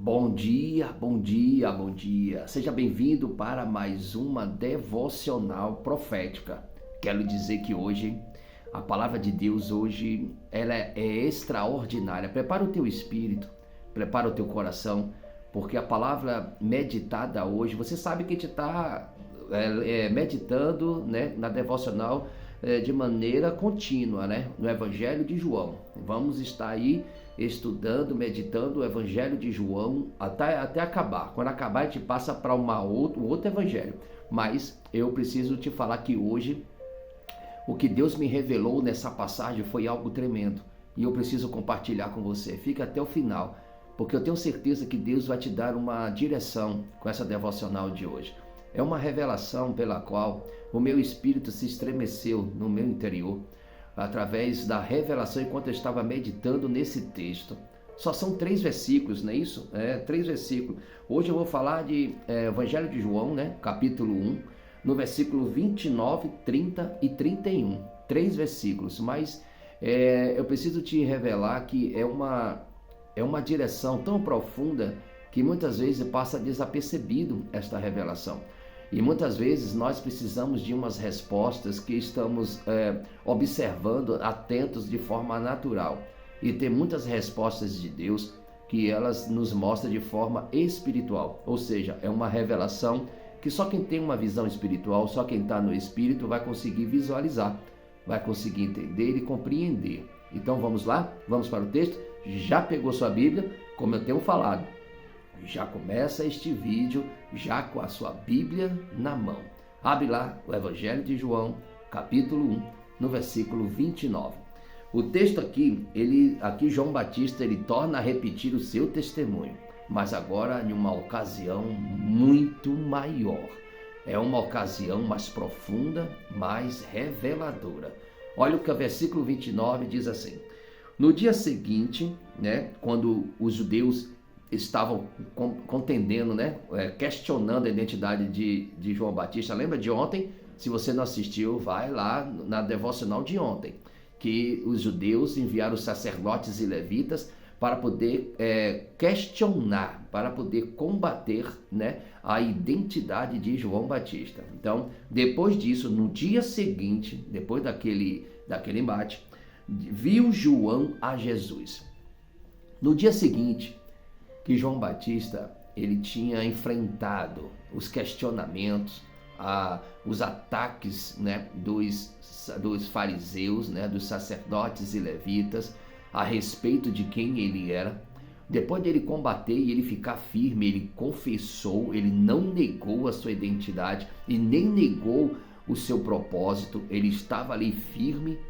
Bom dia, bom dia, bom dia. Seja bem-vindo para mais uma devocional profética. Quero dizer que hoje, a palavra de Deus hoje, ela é extraordinária. Prepara o teu espírito, prepara o teu coração, porque a palavra meditada hoje, você sabe que a gente está meditando, né, na devocional de maneira contínua, né, no Evangelho de João. Vamos estar aí estudando, meditando o Evangelho de João até acabar. Quando acabar, a gente passa para um outro Evangelho. Mas eu preciso te falar que hoje, o que Deus me revelou nessa passagem foi algo tremendo. E eu preciso compartilhar com você. Fica até o final, porque eu tenho certeza que Deus vai te dar uma direção com essa devocional de hoje. É uma revelação pela qual o meu espírito se estremeceu no meu interior, através da revelação enquanto eu estava meditando nesse texto. Só são 3 versículos, não é isso? 3 versículos. Hoje eu vou falar de Evangelho de João, né? Capítulo 1, no versículo 29, 30 e 31. 3 versículos, mas eu preciso te revelar que é uma direção tão profunda que muitas vezes passa desapercebido esta revelação. E muitas vezes nós precisamos de umas respostas que estamos observando, atentos de forma natural. E tem muitas respostas de Deus que elas nos mostram de forma espiritual. Ou seja, é uma revelação que só quem tem uma visão espiritual, só quem está no Espírito vai conseguir visualizar, vai conseguir entender e compreender. Então vamos lá? Vamos para o texto? Já pegou sua Bíblia? Como eu tenho falado, já começa este vídeo já com a sua Bíblia na mão. Abre lá o Evangelho de João, capítulo 1, no versículo 29. O texto aqui João Batista, ele torna a repetir o seu testemunho, mas agora em uma ocasião muito maior. É uma ocasião mais profunda, mais reveladora. Olha o que o versículo 29 diz assim: no dia seguinte, né, quando os judeus estavam contendendo, né, questionando a identidade de João Batista. Lembra de ontem? Se você não assistiu, vai lá na devocional de ontem, que os judeus enviaram os sacerdotes e levitas para poder questionar, para poder combater, né, a identidade de João Batista. Então, depois disso, no dia seguinte, depois daquele embate, viu João a Jesus. No dia seguinte, que João Batista ele tinha enfrentado os questionamentos, os ataques, né, dos fariseus, né, dos sacerdotes e levitas a respeito de quem ele era. Depois dele combater e ele ficar firme, ele confessou, ele não negou a sua identidade e nem negou o seu propósito. Ele estava ali firme,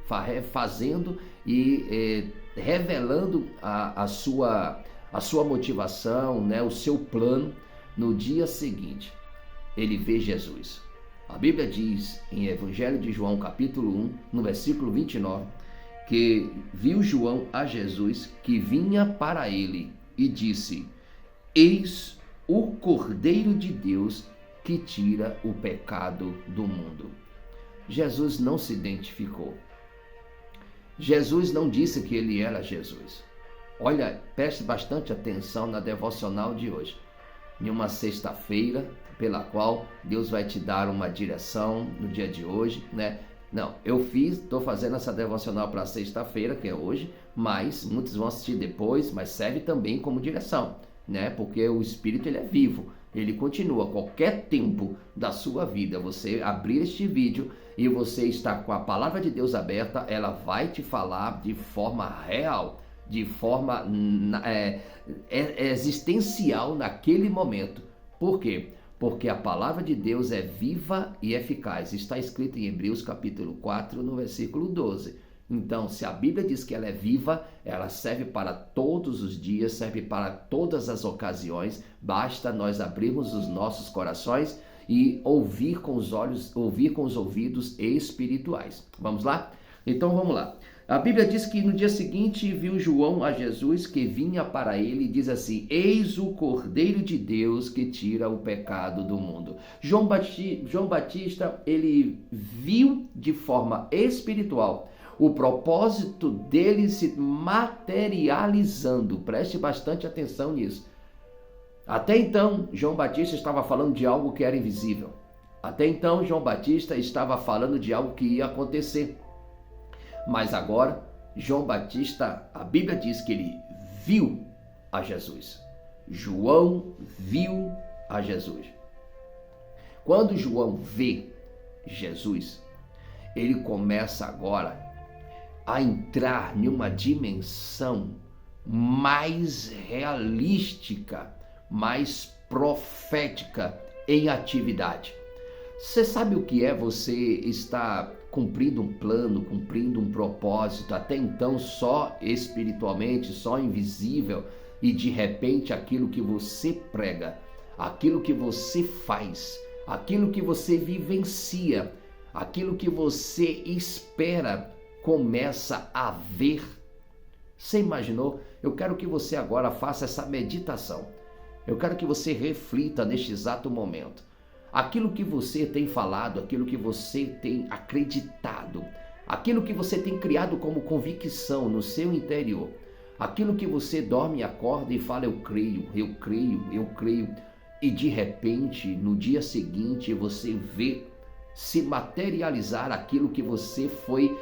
fazendo e revelando a sua motivação, né, o seu plano. No dia seguinte, ele vê Jesus. A Bíblia diz em Evangelho de João, capítulo 1, no versículo 29, que viu João a Jesus que vinha para ele e disse: eis o Cordeiro de Deus que tira o pecado do mundo. Jesus não se identificou. Jesus não disse que ele era Jesus. Olha, preste bastante atenção na devocional de hoje. Em uma sexta-feira, pela qual Deus vai te dar uma direção no dia de hoje, né? Não, estou fazendo essa devocional para sexta-feira, que é hoje, mas muitos vão assistir depois, mas serve também como direção, né? Porque o Espírito, ele é vivo, ele continua. Qualquer tempo da sua vida, você abrir este vídeo e você estar com a palavra de Deus aberta, ela vai te falar de forma real, de forma existencial naquele momento. Por quê? Porque a palavra de Deus é viva e eficaz. Está escrito em Hebreus capítulo 4, no versículo 12. Então, se a Bíblia diz que ela é viva, ela serve para todos os dias, serve para todas as ocasiões. Basta nós abrirmos os nossos corações e ouvir com os olhos, ouvir com os ouvidos espirituais. Vamos lá? Então, vamos lá. A Bíblia diz que no dia seguinte viu João a Jesus que vinha para ele e diz assim: eis o Cordeiro de Deus que tira o pecado do mundo. João Batista, ele viu de forma espiritual o propósito dele se materializando. Preste bastante atenção nisso. Até então, João Batista estava falando de algo que era invisível. Até então, João Batista estava falando de algo que ia acontecer. Mas agora, João Batista, a Bíblia diz que ele viu a Jesus. João viu a Jesus. Quando João vê Jesus, ele começa agora a entrar em uma dimensão mais realística, mais profética em atividade. Você sabe o que é você estar cumprindo um plano, cumprindo um propósito, até então só espiritualmente, só invisível, e de repente aquilo que você prega, aquilo que você faz, aquilo que você vivencia, aquilo que você espera, começa a ver. Você imaginou? Eu quero que você agora faça essa meditação. Eu quero que você reflita neste exato momento. Aquilo que você tem falado, aquilo que você tem acreditado, aquilo que você tem criado como convicção no seu interior, aquilo que você dorme e acorda e fala, eu creio, eu creio, eu creio, e de repente, no dia seguinte, você vê se materializar aquilo que você foi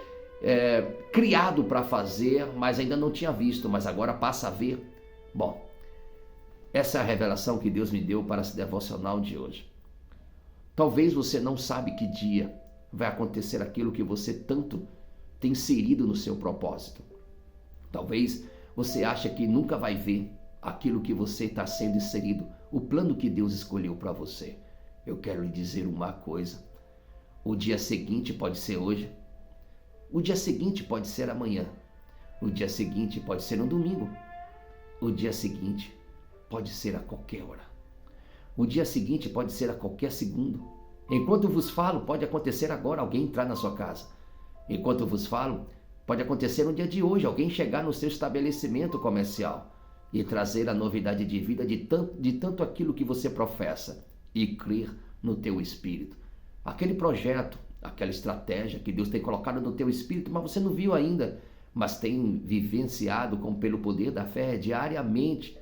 criado para fazer, mas ainda não tinha visto, mas agora passa a ver. Bom, essa é a revelação que Deus me deu para esse devocional de hoje. Talvez você não sabe que dia vai acontecer aquilo que você tanto tem inserido no seu propósito. Talvez você ache que nunca vai ver aquilo que você está sendo inserido, o plano que Deus escolheu para você. Eu quero lhe dizer uma coisa. O dia seguinte pode ser hoje. O dia seguinte pode ser amanhã. O dia seguinte pode ser um domingo. O dia seguinte pode ser a qualquer hora. O dia seguinte pode ser a qualquer segundo. Enquanto vos falo, pode acontecer agora alguém entrar na sua casa. Enquanto vos falo, pode acontecer no dia de hoje alguém chegar no seu estabelecimento comercial e trazer a novidade de vida de tanto aquilo que você professa e crer no teu espírito. Aquele projeto, aquela estratégia que Deus tem colocado no teu espírito, mas você não viu ainda, mas tem vivenciado pelo poder da fé diariamente.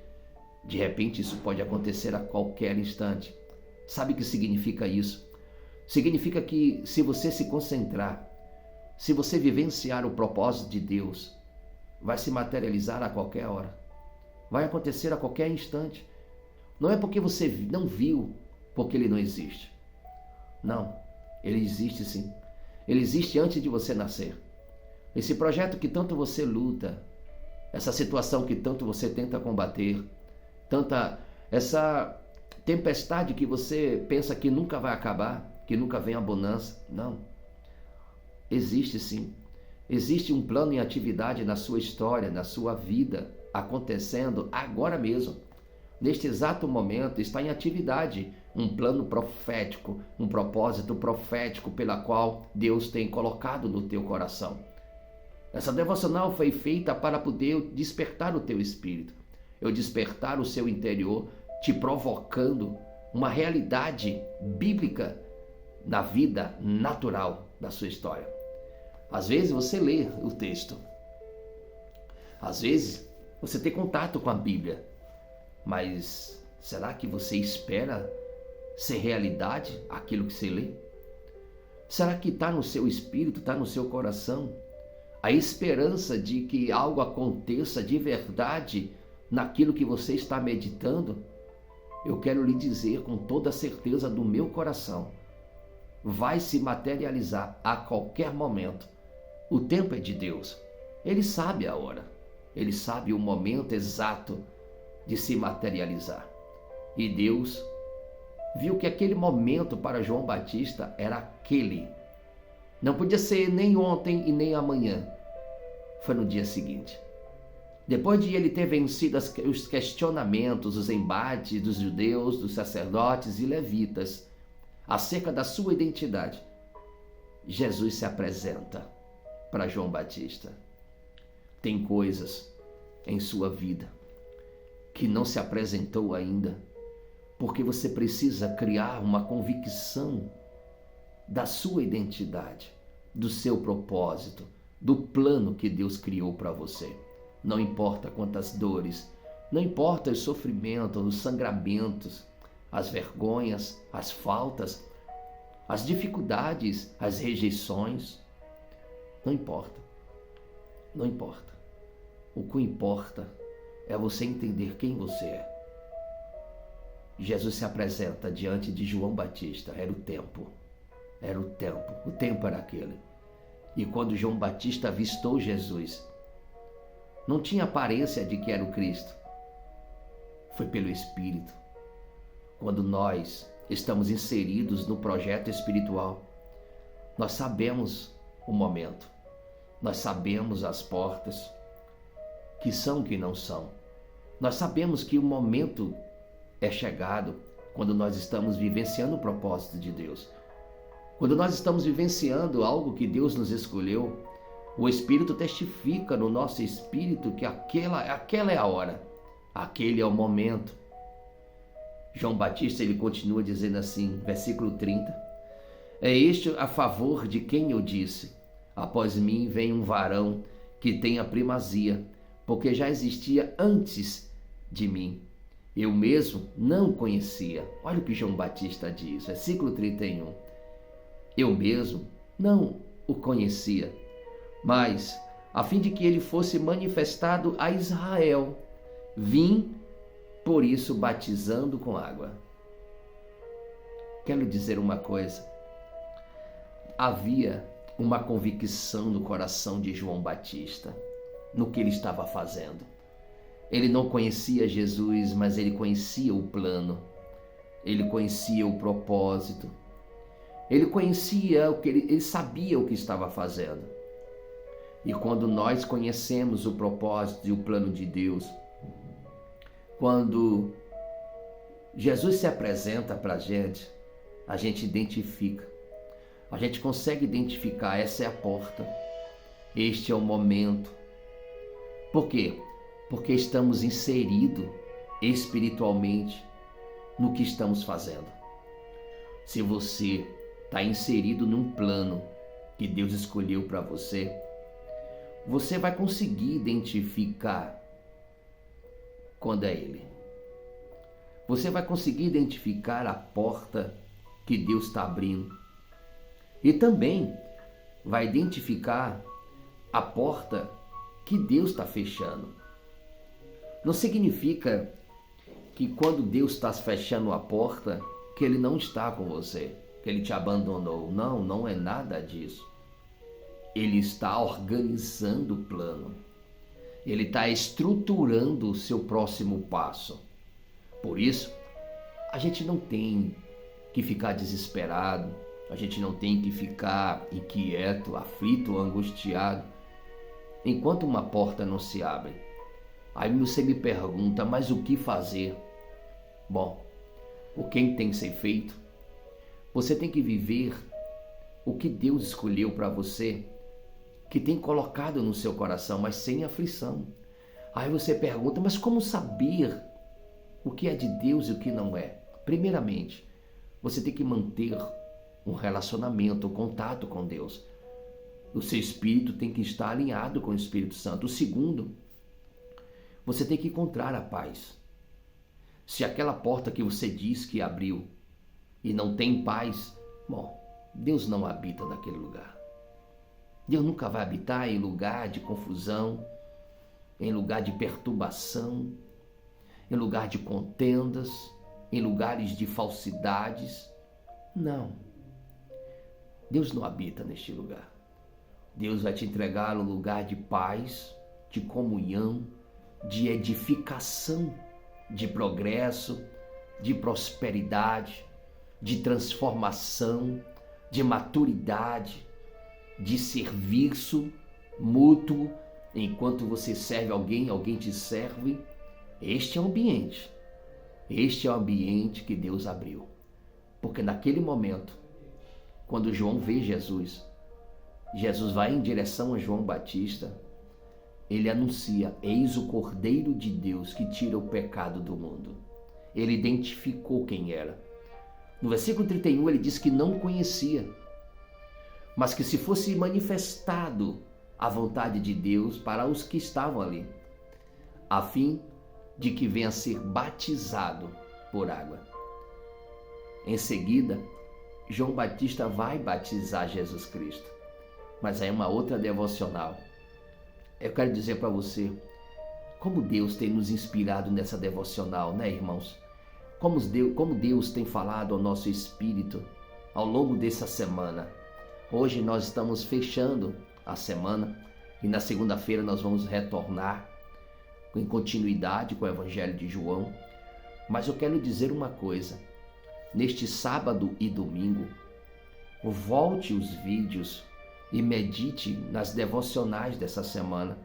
De repente isso pode acontecer a qualquer instante. Sabe o que significa isso? Significa que se você se concentrar, se você vivenciar o propósito de Deus, vai se materializar a qualquer hora. Vai acontecer a qualquer instante. Não é porque você não viu, porque ele não existe. Não, ele existe sim. Ele existe antes de você nascer. Esse projeto que tanto você luta, essa situação que tanto você tenta combater, essa tempestade que você pensa que nunca vai acabar, que nunca vem a bonança. Não. Existe sim. Existe um plano em atividade na sua história, na sua vida, acontecendo agora mesmo. Neste exato momento está em atividade um plano profético, um propósito profético pela qual Deus tem colocado no teu coração. Essa devocional foi feita para poder despertar o teu espírito. Eu despertar o seu interior, te provocando uma realidade bíblica na vida natural da sua história. Às vezes você lê o texto. Às vezes você tem contato com a Bíblia. Mas será que você espera ser realidade aquilo que você lê? Será que está no seu espírito, está no seu coração a esperança de que algo aconteça de verdade naquilo que você está meditando? Eu quero lhe dizer com toda a certeza do meu coração, vai se materializar a qualquer momento. O tempo é de Deus. Ele sabe a hora. Ele sabe o momento exato de se materializar. E Deus viu que aquele momento para João Batista era aquele. Não podia ser nem ontem e nem amanhã. Foi no dia seguinte. Depois de ele ter vencido os questionamentos, os embates dos judeus, dos sacerdotes e levitas acerca da sua identidade, Jesus se apresenta para João Batista. Tem coisas em sua vida que não se apresentou ainda, porque você precisa criar uma convicção da sua identidade, do seu propósito, do plano que Deus criou para você. Não importa quantas dores, Não importa os sofrimentos, os sangramentos, as vergonhas, as faltas, as dificuldades, as rejeições. Não importa. Não importa. O que importa é você entender quem você é. Jesus se apresenta diante de João Batista. Era o tempo. Era o tempo. O tempo era aquele. E quando João Batista avistou Jesus, não tinha aparência de que era o Cristo. Foi pelo Espírito. Quando nós estamos inseridos no projeto espiritual, nós sabemos o momento. Nós sabemos as portas, que são que não são. Nós sabemos que o momento é chegado quando nós estamos vivenciando o propósito de Deus. Quando nós estamos vivenciando algo que Deus nos escolheu, o Espírito testifica no nosso espírito que aquela é a hora, aquele é o momento. João Batista, ele continua dizendo assim, versículo 30, é este a favor de quem eu disse, após mim vem um varão que tem a primazia, porque já existia antes de mim. Eu mesmo não conhecia. Olha o que João Batista diz, versículo 31. Eu mesmo não o conhecia, mas a fim de que ele fosse manifestado a Israel, vim por isso batizando com água. Quero dizer uma coisa. Havia uma convicção no coração de João Batista, no que ele estava fazendo. Ele não conhecia Jesus, mas ele conhecia o plano. Ele conhecia o propósito. Ele conhecia o que ele sabia o que estava fazendo. E quando nós conhecemos o propósito e o plano de Deus, quando Jesus se apresenta para a gente identifica. A gente consegue identificar, essa é a porta. Este é o momento. Por quê? Porque estamos inseridos espiritualmente no que estamos fazendo. Se você está inserido num plano que Deus escolheu para você, você vai conseguir identificar quando é Ele. Você vai conseguir identificar a porta que Deus está abrindo. E também vai identificar a porta que Deus está fechando. Não significa que quando Deus está fechando a porta, que Ele não está com você, que Ele te abandonou. Não, não é nada disso. Ele está organizando o plano. Ele está estruturando o seu próximo passo. Por isso, a gente não tem que ficar desesperado, a gente não tem que ficar inquieto, aflito, angustiado, enquanto uma porta não se abre. Aí você me pergunta, mas o que fazer? Bom, o que tem que ser feito? Você tem que viver o que Deus escolheu para você, que tem colocado no seu coração, mas sem aflição. Aí você pergunta, mas como saber o que é de Deus e o que não é? Primeiramente, você tem que manter um relacionamento, um contato com Deus. O seu espírito tem que estar alinhado com o Espírito Santo. O segundo, você tem que encontrar a paz. Se aquela porta que você diz que abriu e não tem paz, bom, Deus não habita naquele lugar. Deus nunca vai habitar em lugar de confusão, em lugar de perturbação, em lugar de contendas, em lugares de falsidades. Não. Deus não habita neste lugar. Deus vai te entregar um lugar de paz, de comunhão, de edificação, de progresso, de prosperidade, de transformação, de maturidade, de serviço mútuo. Enquanto você serve alguém, alguém te serve. Este é o ambiente. Este é o ambiente que Deus abriu. Porque naquele momento, quando João vê Jesus, Jesus vai em direção a João Batista, ele anuncia, eis o Cordeiro de Deus que tira o pecado do mundo. Ele identificou quem era. No versículo 31 ele diz que não conhecia, mas que se fosse manifestado a vontade de Deus para os que estavam ali, a fim de que venha a ser batizado por água. Em seguida, João Batista vai batizar Jesus Cristo. Mas aí é uma outra devocional. Eu quero dizer para você, como Deus tem nos inspirado nessa devocional, né, irmãos? Como Deus tem falado ao nosso espírito ao longo dessa semana. Hoje nós estamos fechando a semana e na segunda-feira nós vamos retornar em continuidade com o Evangelho de João. Mas eu quero dizer uma coisa, neste sábado e domingo, volte os vídeos e medite nas devocionais dessa semana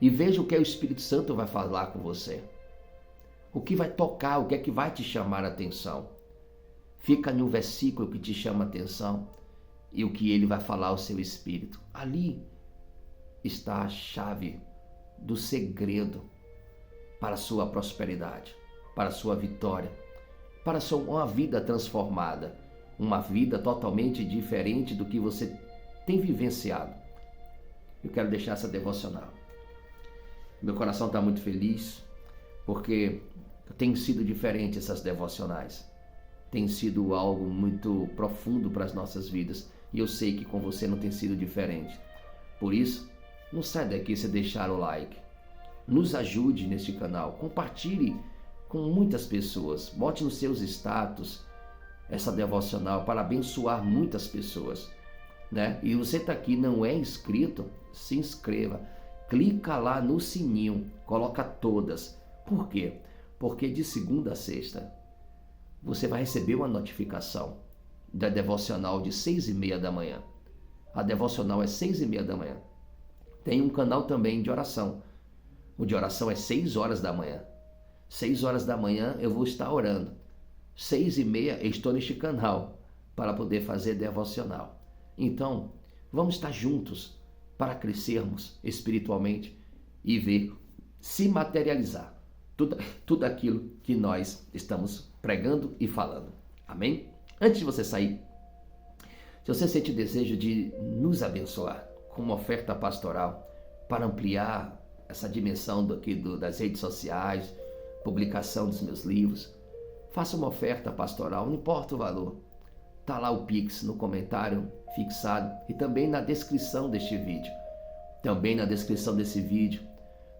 e veja o que o Espírito Santo vai falar com você. O que vai tocar, o que é que vai te chamar a atenção. Fica no versículo que te chama a atenção e o que ele vai falar ao seu espírito. Ali está a chave do segredo para a sua prosperidade, para a sua vitória, para uma vida transformada, uma vida totalmente diferente do que você tem vivenciado. Eu quero deixar essa devocional. Meu coração está muito feliz porque tem sido diferente essas devocionais. Tem sido algo muito profundo para as nossas vidas e eu sei que com você não tem sido diferente. Por isso, não sai daqui sem deixar o like. Nos ajude neste canal, compartilhe com muitas pessoas, bote nos seus status essa devocional para abençoar muitas pessoas, né? E você está aqui, não é inscrito? Se inscreva, clica lá no sininho, coloca todas. Por quê? Porque de segunda a sexta você vai receber uma notificação da devocional de 6:30 da manhã. A devocional é 6:30 da manhã. Tem um canal também de oração. O de oração é 6 horas da manhã. 6 horas da manhã eu vou estar orando. 6:30 eu estou neste canal para poder fazer devocional. Então, vamos estar juntos para crescermos espiritualmente e ver se materializar tudo aquilo que nós estamos pregando e falando. Amém? Antes de você sair, se você sente o desejo de nos abençoar com uma oferta pastoral para ampliar essa dimensão das redes sociais, publicação dos meus livros, faça uma oferta pastoral, não importa o valor. Está lá o Pix no comentário fixado e também na descrição deste vídeo. Também na descrição desse vídeo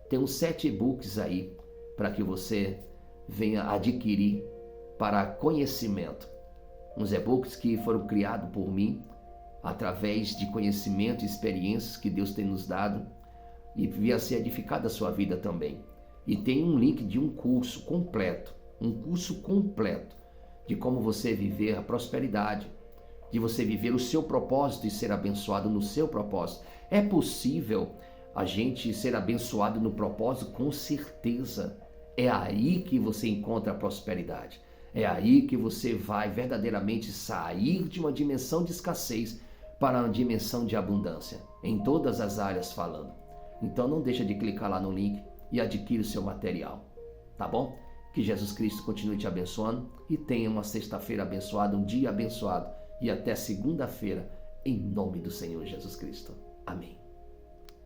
tem uns 7 e-books aí para que você venha adquirir para conhecimento. Uns e-books que foram criados por mim através de conhecimento e experiências que Deus tem nos dado e venha ser edificada a sua vida também. E tem um link de um curso completo de como você viver a prosperidade, de você viver o seu propósito e ser abençoado no seu propósito. É possível a gente ser abençoado no propósito? Com certeza. É aí que você encontra a prosperidade. É aí que você vai verdadeiramente sair de uma dimensão de escassez para uma dimensão de abundância, em todas as áreas falando. Então não deixa de clicar lá no link e adquire o seu material, tá bom? Que Jesus Cristo continue te abençoando e tenha uma sexta-feira abençoada, um dia abençoado e até segunda-feira, em nome do Senhor Jesus Cristo. Amém.